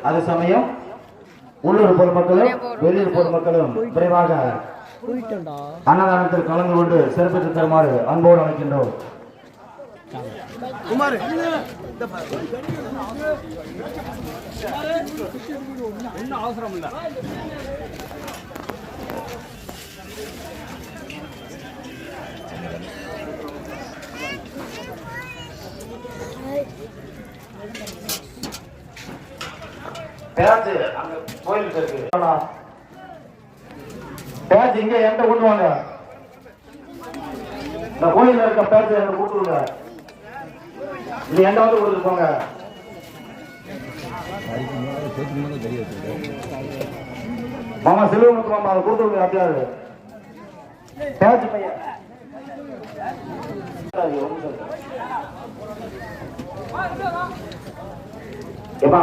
அதே சமயம் உள்ளூர் பொதுமக்களும் வெளியூர் பொதுமக்களும் விரைவாக அன்னதானத்தில் கலந்து கொண்டு சிறப்பித்து தருமாறு அன்போடு அழைக்கின்றோம். அவசரம் இல்ல. பேச்சு அங்க கோயிலுக்கு இருக்கு. பேச்சு இங்க என்கிட்ட கொண்டு வாங்க. இந்த கோயில இருக்க பேச்சு எனக்கு கொடுத்துருங்க. இது என்கிட்ட வந்து கொடுத்துருக்கோங்க. மாமா செல்வமுத்து மாமா அதை கொடுத்துருங்க. அப்படியாது பேச்சு பையன் எப்பா